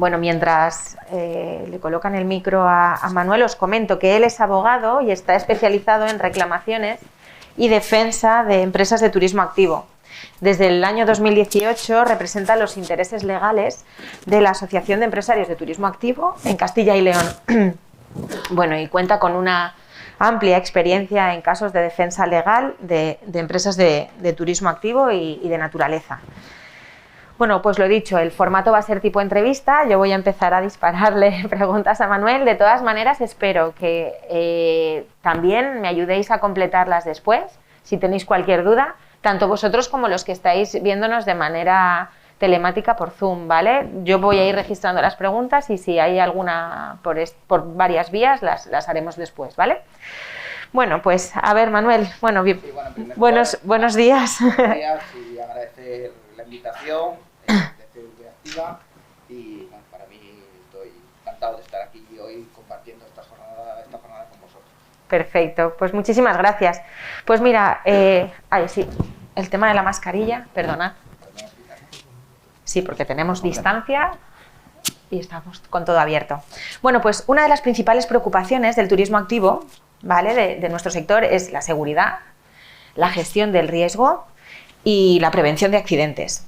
Bueno, mientras le colocan el micro a Manuel, os comento que él es abogado y está especializado en reclamaciones y defensa de empresas de turismo activo. Desde el año 2018 representa los intereses legales de la Asociación de Empresarios de Turismo Activo en Castilla y León. Bueno, y cuenta con una amplia experiencia en casos de defensa legal de empresas de turismo activo y de naturaleza. Bueno, pues lo dicho, el formato va a ser tipo entrevista. Yo voy a empezar a dispararle preguntas a Manuel. De todas maneras, espero que también me ayudéis a completarlas después, si tenéis cualquier duda, tanto vosotros como los que estáis viéndonos de manera telemática por Zoom, ¿vale? Yo voy a ir registrando las preguntas y si hay alguna por varias vías, las haremos después, ¿vale? Bueno, pues a ver, Manuel, bueno, bien, sí, buenos días. Buenos días y agradecer la invitación de CVV Activa y bueno, para mí estoy encantado de estar aquí hoy compartiendo esta jornada con vosotros. Perfecto, pues muchísimas gracias. Pues mira, sí, el tema de la mascarilla, perdonad. Sí, porque tenemos distancia y estamos con todo abierto. Bueno, pues una de las principales preocupaciones del turismo activo, ¿vale?, de nuestro sector es la seguridad, la gestión del riesgo y la prevención de accidentes,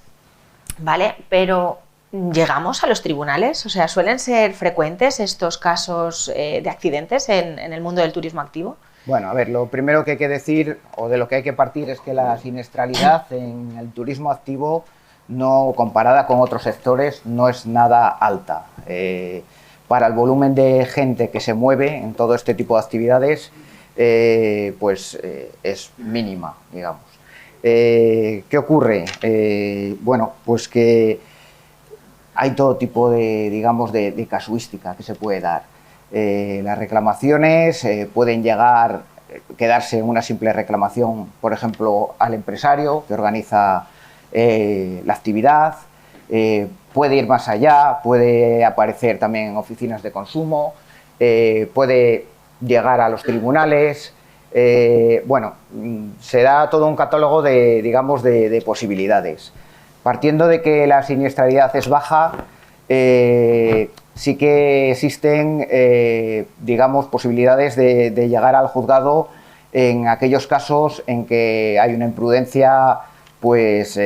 ¿vale? Pero ¿llegamos a los tribunales? O sea, ¿suelen ser frecuentes estos casos de accidentes en el mundo del turismo activo? Bueno, a ver, lo primero que hay que decir, o de lo que hay que partir, es que la siniestralidad en el turismo activo, no comparada con otros sectores, no es nada alta. Para el volumen de gente que se mueve en todo este tipo de actividades, es mínima, digamos. ¿Qué ocurre? Bueno, pues que hay todo tipo de, digamos, de casuística que se puede dar. Las reclamaciones pueden quedarse en una simple reclamación, por ejemplo, al empresario que organiza la actividad, puede ir más allá, puede aparecer también en oficinas de consumo, puede llegar a los tribunales. Bueno, se da todo un catálogo de, digamos, de posibilidades. Partiendo de que la siniestralidad es baja, sí que existen, digamos, posibilidades de llegar al juzgado en aquellos casos en que hay una imprudencia, pues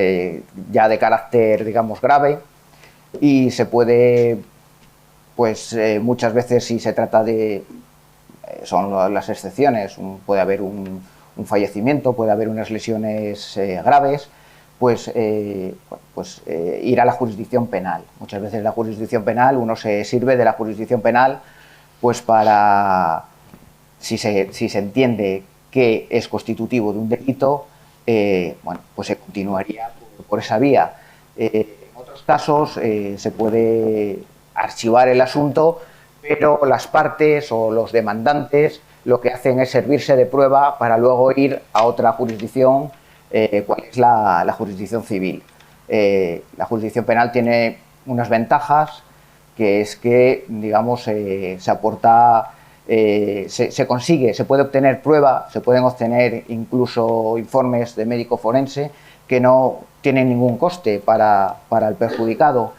ya de carácter, digamos, grave, y se puede, pues muchas veces, si se trata de, son las excepciones, puede haber un fallecimiento, puede haber unas lesiones graves, pues ir a la jurisdicción penal. Muchas veces la jurisdicción penal, uno se sirve de la jurisdicción penal pues para, si se entiende que es constitutivo de un delito, bueno, pues se continuaría por esa vía. En otros casos se puede archivar el asunto, pero las partes o los demandantes lo que hacen es servirse de prueba para luego ir a otra jurisdicción, cuál es la jurisdicción civil. La jurisdicción penal tiene unas ventajas, que es que, digamos, se aporta, se consigue, se puede obtener prueba, se pueden obtener incluso informes de médico forense que no tienen ningún coste para el perjudicado,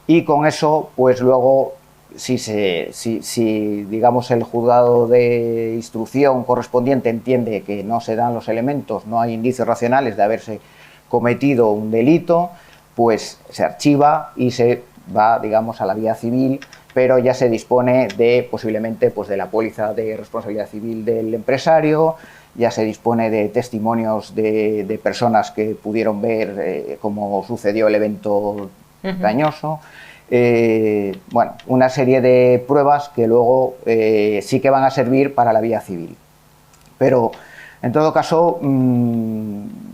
y con eso, pues luego, si digamos el juzgado de instrucción correspondiente entiende que no se dan los elementos, no hay indicios racionales de haberse cometido un delito, pues se archiva y se va, digamos, a la vía civil, pero ya se dispone de, posiblemente, pues de la póliza de responsabilidad civil del empresario, ya se dispone de testimonios de personas que pudieron ver cómo sucedió el evento dañoso. Bueno, una serie de pruebas que luego sí que van a servir para la vía civil. Pero, en todo caso,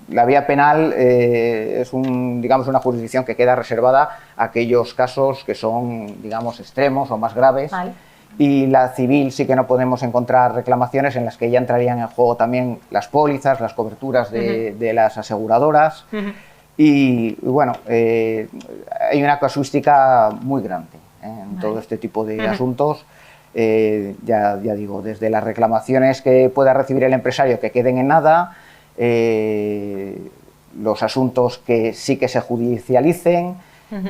la vía penal es digamos, una jurisdicción que queda reservada a aquellos casos que son, digamos, extremos o más graves. Vale. Y la civil sí que no podemos encontrar reclamaciones en las que ya entrarían en juego también las pólizas, las coberturas de las aseguradoras. Y bueno, hay una casuística muy grande en todo este tipo de asuntos. Ya digo, desde las reclamaciones que pueda recibir el empresario que queden en nada, los asuntos que sí que se judicialicen,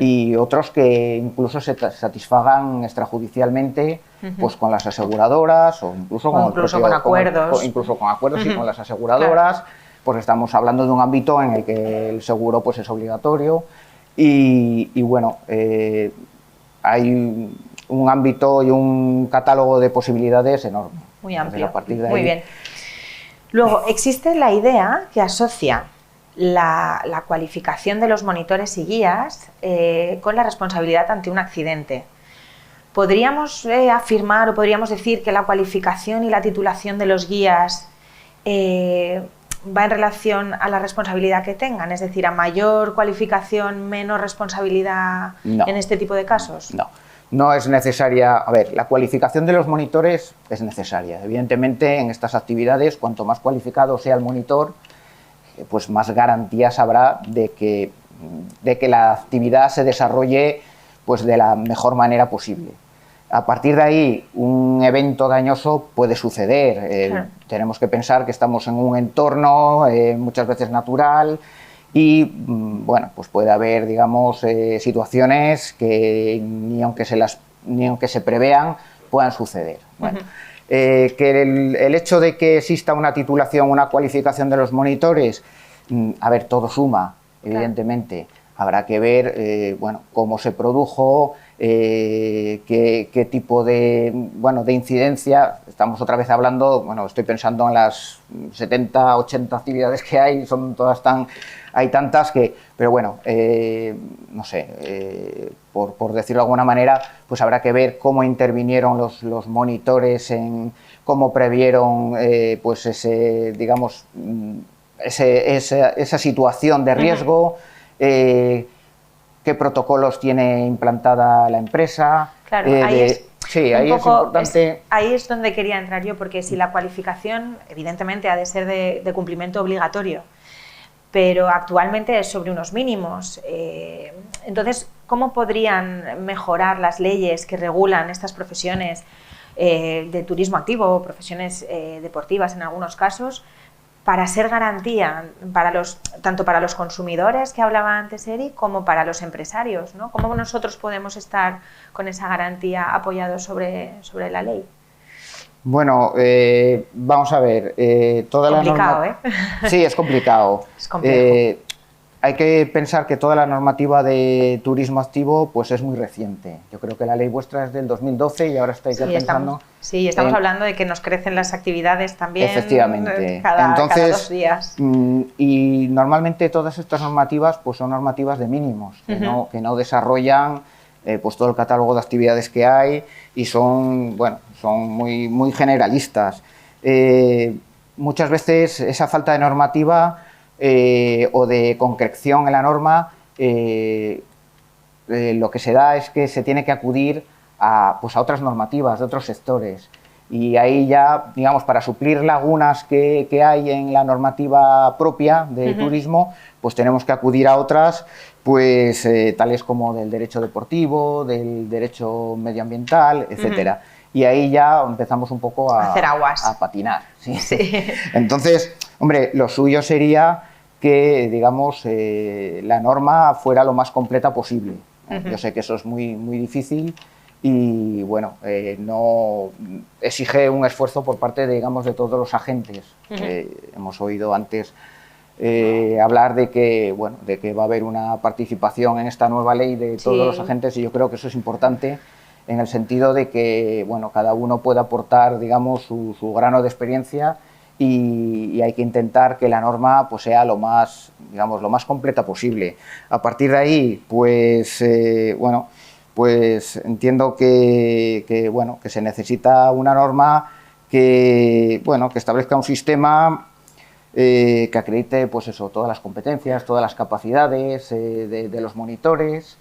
y otros que incluso se satisfagan extrajudicialmente pues con las aseguradoras o incluso con acuerdos. Incluso con acuerdos y con las aseguradoras, pues estamos hablando de un ámbito en el que el seguro pues es obligatorio y bueno, hay un ámbito y un catálogo de posibilidades enorme. Muy amplio. A partir de ahí, muy bien. Luego, existe la idea que asocia la cualificación de los monitores y guías con la responsabilidad ante un accidente. ¿Podríamos afirmar o podríamos decir que la cualificación y la titulación de los guías va en relación a la responsabilidad que tengan? Es decir, ¿a mayor cualificación, menos responsabilidad en este tipo de casos? No. No es necesaria. A ver, la cualificación de los monitores es necesaria. Evidentemente, en estas actividades, cuanto más cualificado sea el monitor, pues más garantías habrá de que la actividad se desarrolle pues de la mejor manera posible. A partir de ahí, un evento dañoso puede suceder. Claro. Tenemos que pensar que estamos en un entorno muchas veces natural y, bueno, pues puede haber, digamos, situaciones que ni aunque se prevean puedan suceder. Bueno, que el hecho de que exista una titulación, una cualificación de los monitores, a ver, todo suma, evidentemente. Habrá que ver, bueno, cómo se produjo, qué tipo de incidencia. Estamos otra vez hablando, bueno, estoy pensando en las 70, 80 actividades que hay, hay tantas que, pero bueno, no sé, por decirlo de alguna manera, pues habrá que ver cómo intervinieron los monitores, cómo previeron, pues esa situación de riesgo. ¿Qué protocolos tiene implantada la empresa? Claro, ahí es importante. Ahí es donde quería entrar yo, porque si la cualificación, evidentemente, ha de ser de cumplimiento obligatorio, pero actualmente es sobre unos mínimos. Entonces, ¿cómo podrían mejorar las leyes que regulan estas profesiones de turismo activo, profesiones deportivas en algunos casos, para ser garantía tanto para los consumidores, que hablaba antes Eri, como para los empresarios, ¿no? ¿Cómo nosotros podemos estar con esa garantía apoyados sobre la ley? Bueno, vamos a ver. Complicado, ¿eh? Sí, es complicado. Es complejo. Hay que pensar que toda la normativa de turismo activo pues es muy reciente. Yo creo que la ley vuestra es del 2012 y ahora estáis ya pensando... Estamos hablando de que nos crecen las actividades también. Efectivamente. Cada 2 días. Y normalmente todas estas normativas pues son normativas de mínimos, que no desarrollan pues todo el catálogo de actividades que hay y son muy, muy generalistas. Muchas veces esa falta de normativa o de concreción en la norma, lo que se da es que se tiene que acudir a otras normativas de otros sectores y ahí ya, digamos, para suplir lagunas que hay en la normativa propia del turismo, pues tenemos que acudir a otras, pues tales como del derecho deportivo, del derecho medioambiental, etcétera. Y ahí ya empezamos un poco a hacer aguas, a patinar. ¿Sí? Entonces, hombre, lo suyo sería que, digamos, la norma fuera lo más completa posible. Yo sé que eso es muy, muy difícil y, bueno, no exige un esfuerzo por parte, digamos, de todos los agentes. Hemos oído antes hablar de que va a haber una participación en esta nueva ley de todos los agentes y yo creo que eso es importante, en el sentido de que, bueno, cada uno pueda aportar, digamos, su grano de experiencia y hay que intentar que la norma pues sea lo más completa posible. A partir de ahí, pues, pues entiendo que se necesita una norma que establezca un sistema que acredite pues eso, todas las competencias, todas las capacidades de los monitores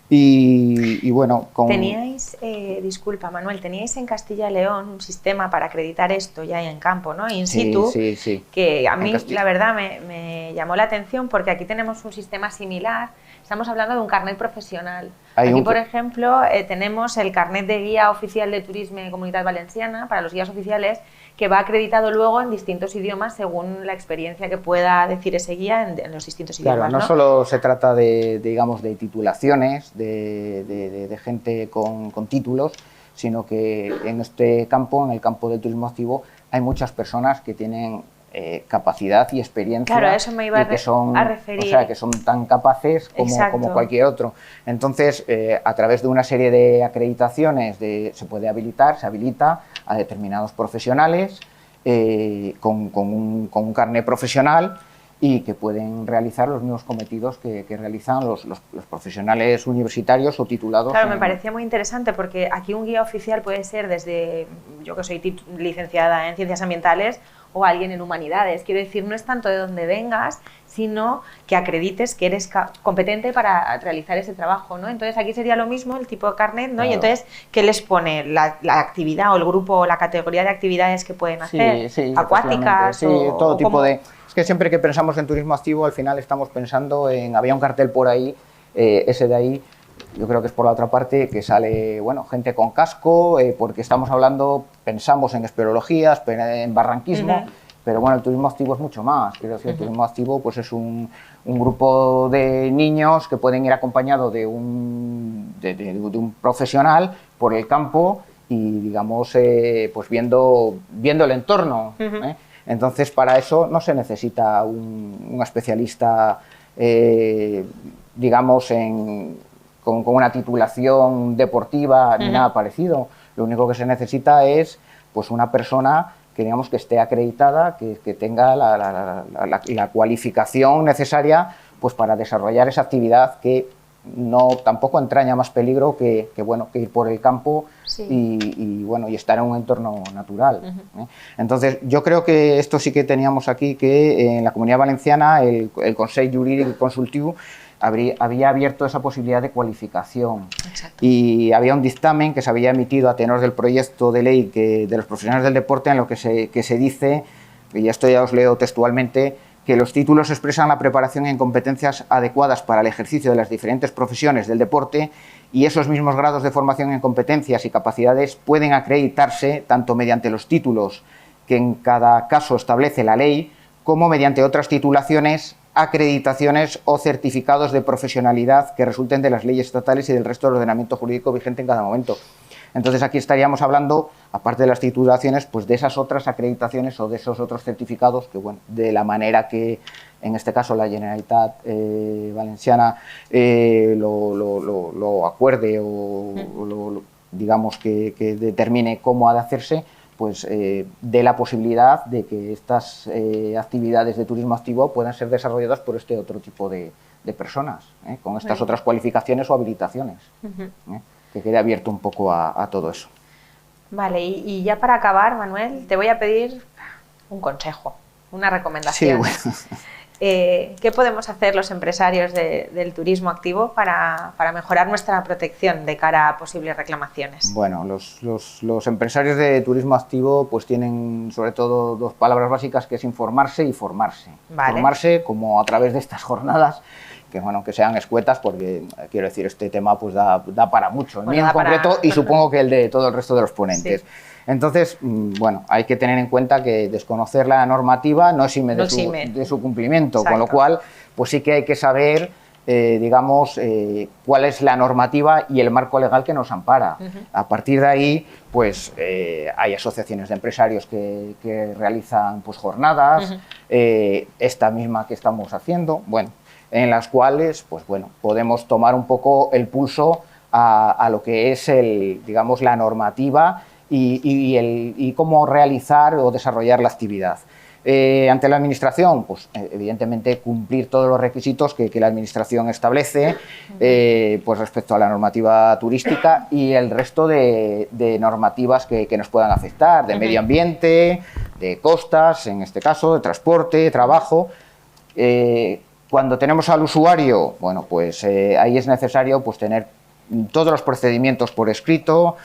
y bueno... Teníais, disculpa Manuel, teníais en Castilla y León un sistema para acreditar esto ya en campo, ¿no? In situ, sí. Que a mí la verdad me llamó la atención porque aquí tenemos un sistema similar, estamos hablando de un carnet profesional. Aquí, por ejemplo, tenemos el carnet de guía oficial de turisme de Comunitat Valenciana para los guías oficiales, que va acreditado luego en distintos idiomas según la experiencia que pueda decir ese guía en los distintos idiomas. Claro, no solo se trata de, digamos, de titulaciones, de gente con títulos, sino que en este campo, en el campo del turismo activo, hay muchas personas que tienen capacidad y experiencia, claro, eso me iba y que son, a referir. O sea, que son tan capaces como cualquier otro. Entonces, a través de una serie de acreditaciones se puede habilitar, se habilita a determinados profesionales con un carnet profesional y que pueden realizar los mismos cometidos que realizan los profesionales universitarios o titulados. Claro, me parecía muy interesante porque aquí un guía oficial puede ser desde, yo que soy licenciada en Ciencias Ambientales, o alguien en Humanidades. Quiero decir, no es tanto de dónde vengas, sino que acredites que eres competente para realizar ese trabajo, ¿no? Entonces aquí sería lo mismo, el tipo de carnet, ¿no? Claro. Y entonces, ¿qué les pone? La actividad o el grupo o la categoría de actividades que pueden hacer, sí, acuáticas, sí, todo tipo de... Es que siempre que pensamos en turismo activo, al final estamos pensando en... Había un cartel por ahí, ese de ahí, yo creo que es por la otra parte, que sale, bueno, gente con casco, porque estamos hablando, pensamos en espeleologías, en barranquismo, pero bueno, el turismo activo es mucho más. Quiero decir, el turismo activo pues es un grupo de niños que pueden ir acompañados de un profesional por el campo y, digamos, pues viendo el entorno. Entonces, para eso no se necesita un especialista, digamos, con una titulación deportiva ni nada parecido. Lo único que se necesita es pues una persona que, digamos, que esté acreditada, que tenga la cualificación necesaria pues para desarrollar esa actividad que tampoco entraña más peligro que ir por el campo y estar en un entorno natural. Entonces, yo creo que esto sí que teníamos aquí, que en la Comunidad Valenciana el Consell Jurídic Consultiu había abierto esa posibilidad de cualificación. Exacto. Y había un dictamen que se había emitido a tenor del proyecto de ley de los profesionales del deporte, en lo que se dice, y esto ya os leo textualmente, que los títulos expresan la preparación en competencias adecuadas para el ejercicio de las diferentes profesiones del deporte, y esos mismos grados de formación en competencias y capacidades pueden acreditarse tanto mediante los títulos que en cada caso establece la ley, como mediante otras titulaciones, acreditaciones o certificados de profesionalidad que resulten de las leyes estatales y del resto del ordenamiento jurídico vigente en cada momento. Entonces aquí estaríamos hablando, aparte de las titulaciones, pues de esas otras acreditaciones o de esos otros certificados que, bueno, de la manera que en este caso la Generalitat Valenciana lo acuerde o digamos que determine cómo ha de hacerse, pues dé la posibilidad de que estas actividades de turismo activo puedan ser desarrolladas por este otro tipo de personas, con estas otras cualificaciones o habilitaciones, que quede abierto un poco a todo eso. Vale, y ya para acabar, Manuel, te voy a pedir un consejo, una recomendación. Sí, bueno. ¿Qué podemos hacer los empresarios del turismo activo para mejorar nuestra protección de cara a posibles reclamaciones? Bueno, los empresarios de turismo activo pues tienen sobre todo dos palabras básicas, que es informarse y formarse. Vale. Formarse como a través de estas jornadas, que bueno, que sean escuetas, porque quiero decir, este tema pues da para mucho, el mío en concreto y supongo que el de todo el resto de los ponentes. Sí. Entonces, bueno, hay que tener en cuenta que desconocer la normativa no exime de su cumplimiento. Exacto. Con lo cual, pues sí que hay que saber, digamos, cuál es la normativa y el marco legal que nos ampara. A partir de ahí, pues hay asociaciones de empresarios que realizan pues jornadas, esta misma que estamos haciendo, bueno, en las cuales, pues bueno, podemos tomar un poco el pulso a lo que es digamos, la normativa y cómo realizar o desarrollar la actividad. Ante la Administración, pues evidentemente cumplir todos los requisitos que la Administración establece, pues respecto a la normativa turística y el resto de normativas que nos puedan afectar, de medio ambiente, de costas, en este caso, de transporte, de trabajo. Cuando tenemos al usuario, bueno, pues ahí es necesario pues tener todos los procedimientos por escrito.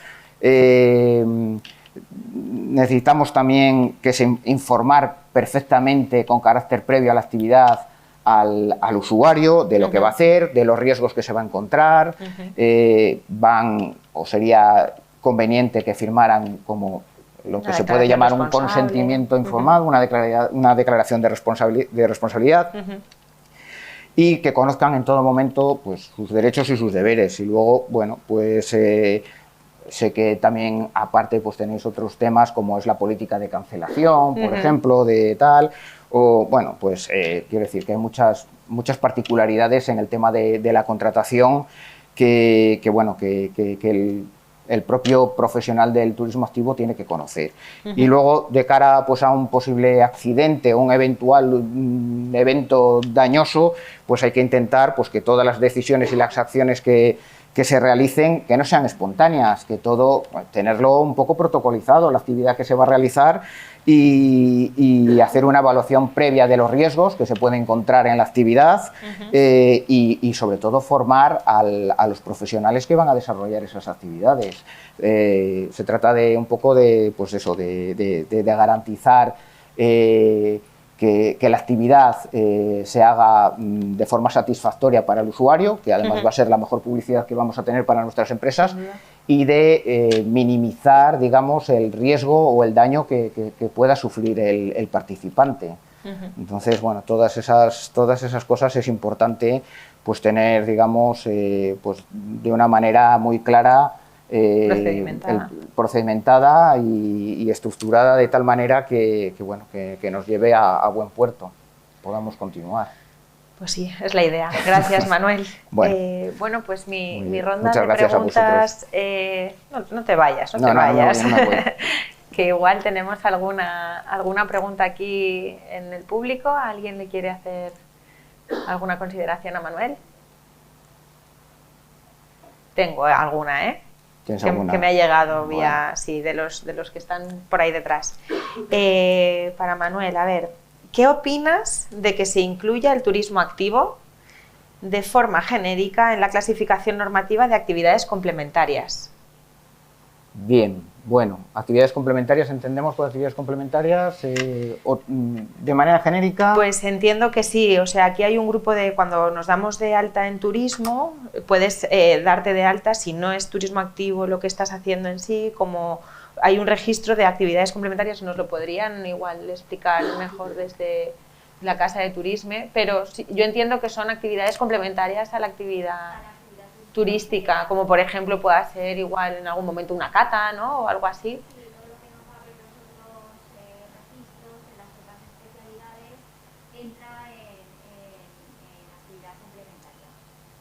Necesitamos también informar perfectamente con carácter previo a la actividad al usuario de lo que va a hacer, de los riesgos que se va a encontrar, o sería conveniente que firmaran como lo que se puede llamar un consentimiento informado, una declaración de responsabilidad, y que conozcan en todo momento pues, sus derechos y sus deberes. Y luego, bueno, pues sé que también aparte pues tenéis otros temas como es la política de cancelación, por ejemplo, de tal, o bueno, pues quiero decir que hay muchas particularidades en el tema de la contratación que el propio profesional del turismo activo tiene que conocer. Y luego, de cara pues, a un posible accidente o un eventual evento dañoso, pues hay que intentar pues, que todas las decisiones y las acciones que se realicen, que no sean espontáneas, que todo, pues, tenerlo un poco protocolizado, la actividad que se va a realizar y hacer una evaluación previa de los riesgos que se pueden encontrar en la actividad y sobre todo formar a los profesionales que van a desarrollar esas actividades. Se trata de un poco de, pues eso, de garantizar que la actividad se haga de forma satisfactoria para el usuario, que además va a ser la mejor publicidad que vamos a tener para nuestras empresas, y de minimizar, digamos, el riesgo o el daño que pueda sufrir el participante. Entonces, bueno, todas esas cosas es importante pues tener, digamos, pues de una manera muy clara, procedimentada y estructurada de tal manera que nos lleve a buen puerto, podamos continuar. Pues sí, es la idea. Gracias, Manuel. Bueno, pues mi ronda de preguntas... no te vayas, no te vayas. No me voy. Que igual tenemos alguna pregunta aquí en el público. ¿Alguien le quiere hacer alguna consideración a Manuel? Tengo alguna, ¿eh? Que me ha llegado vía, sí, de los que están por ahí detrás. Para Manuel, a ver, ¿qué opinas de que se incluya el turismo activo de forma genérica en la clasificación normativa de actividades complementarias? Bien, bueno, actividades complementarias, entendemos por actividades complementarias de manera genérica. Pues entiendo que sí, o sea, aquí hay un grupo de, cuando nos damos de alta en turismo, puedes darte de alta si no es turismo activo lo que estás haciendo en sí, como hay un registro de actividades complementarias, nos lo podrían igual explicar mejor desde la Casa de Turismo, pero sí, yo entiendo que son actividades complementarias a la actividad turística, como por ejemplo pueda ser igual en algún momento una cata, ¿no? O algo así.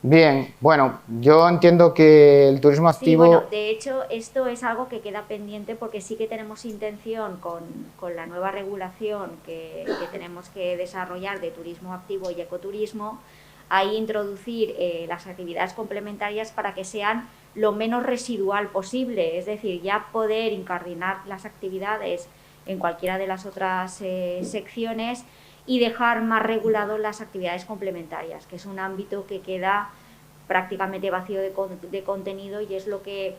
Bien, bueno, yo entiendo que el turismo activo... Sí, bueno, de hecho, esto es algo que queda pendiente porque sí que tenemos intención con la nueva regulación que tenemos que desarrollar de turismo activo y ecoturismo, ahí introducir las actividades complementarias para que sean lo menos residual posible, es decir, ya poder incardinar las actividades en cualquiera de las otras secciones y dejar más regulado las actividades complementarias, que es un ámbito que queda prácticamente vacío de contenido y es lo que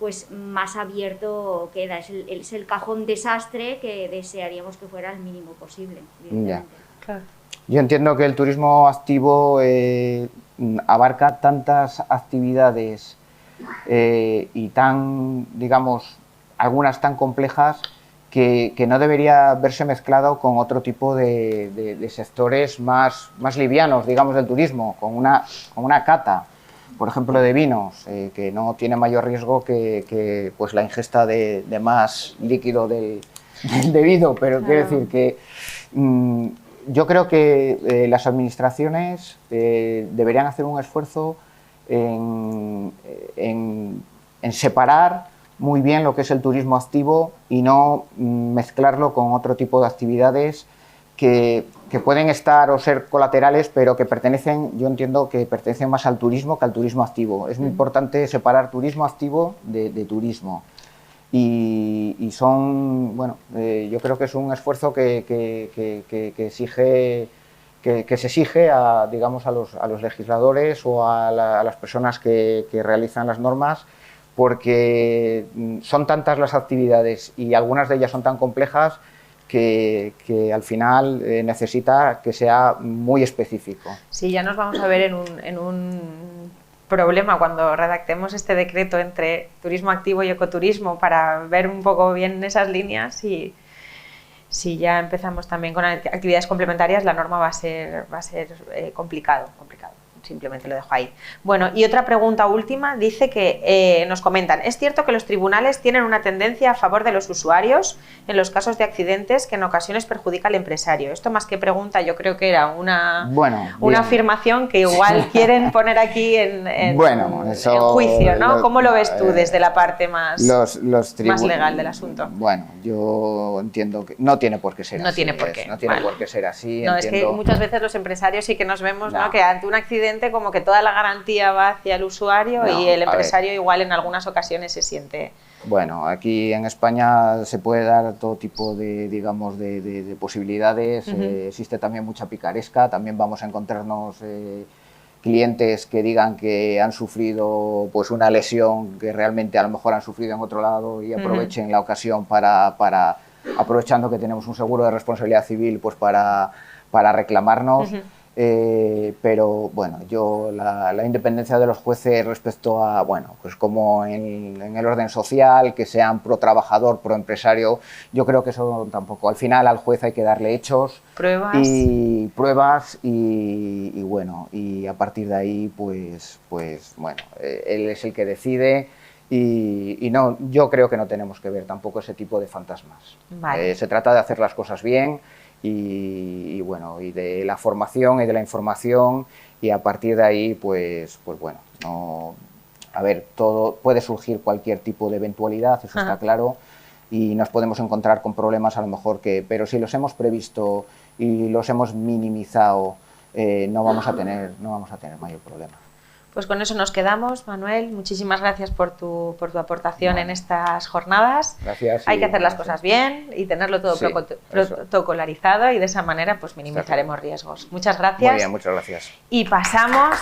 pues más abierto queda, es el cajón desastre que desearíamos que fuera el mínimo posible. Ya. Claro. Yo entiendo que el turismo activo abarca tantas actividades y tan, digamos, algunas tan complejas que no debería verse mezclado con otro tipo de sectores más livianos, digamos, del turismo, con una cata, por ejemplo, de vinos, que no tiene mayor riesgo que pues, la ingesta de más líquido del vino, pero quiero decir que yo creo que las administraciones deberían hacer un esfuerzo en separar muy bien lo que es el turismo activo y no mezclarlo con otro tipo de actividades que pueden estar o ser colaterales, pero que pertenecen, yo entiendo que pertenecen más al turismo que al turismo activo. Es muy importante separar turismo activo de turismo. Y son, bueno, yo creo que es un esfuerzo que se exige a, digamos, a los legisladores o a las personas que realizan las normas, porque son tantas las actividades y algunas de ellas son tan complejas que al final necesita que sea muy específico. Sí, ya nos vamos a ver en un problema cuando redactemos este decreto entre turismo activo y ecoturismo para ver un poco bien esas líneas, y si ya empezamos también con actividades complementarias, la norma va a ser complicado. Simplemente lo dejo ahí. Bueno, y otra pregunta última, dice que nos comentan: ¿es cierto que los tribunales tienen una tendencia a favor de los usuarios en los casos de accidentes que en ocasiones perjudica al empresario? Esto, más que pregunta, yo creo que era una afirmación que igual quieren poner aquí en juicio, ¿no? ¿Cómo lo ves tú desde la parte más legal del asunto? Bueno, yo entiendo que no tiene por qué ser así. No tiene por qué. No tiene por qué ser así. No, es que muchas veces los empresarios sí que nos vemos, ¿no?, que ante un accidente como que toda la garantía va hacia el usuario, y el empresario igual en algunas ocasiones se siente... Bueno, aquí en España se puede dar todo tipo de, digamos, de posibilidades. Existe también mucha picaresca. También vamos a encontrarnos clientes que digan que han sufrido pues una lesión que realmente a lo mejor han sufrido en otro lado, y aprovechen la ocasión para aprovechando que tenemos un seguro de responsabilidad civil, pues para reclamarnos. Pero bueno, yo la independencia de los jueces respecto a, bueno, pues como en el orden social, que sean pro trabajador, pro empresario, yo creo que eso tampoco. Al final al juez hay que darle hechos, pruebas y bueno, y a partir de ahí pues bueno, él es el que decide. Y no, yo creo que no tenemos que ver tampoco ese tipo de fantasmas. Vale. Se trata de hacer las cosas bien. Y bueno, y de la formación y de la información, y a partir de ahí pues bueno, no, a ver, todo puede surgir cualquier tipo de eventualidad, eso está claro, y nos podemos encontrar con problemas a lo mejor pero si los hemos previsto y los hemos minimizado, no vamos a tener mayor problema. Pues con eso nos quedamos, Manuel. Muchísimas gracias por tu aportación en estas jornadas. Gracias. Hay que hacer las cosas bien y tenerlo todo protocolarizado, y de esa manera pues minimizaremos riesgos. Muchas gracias. Muy bien, muchas gracias. Y pasamos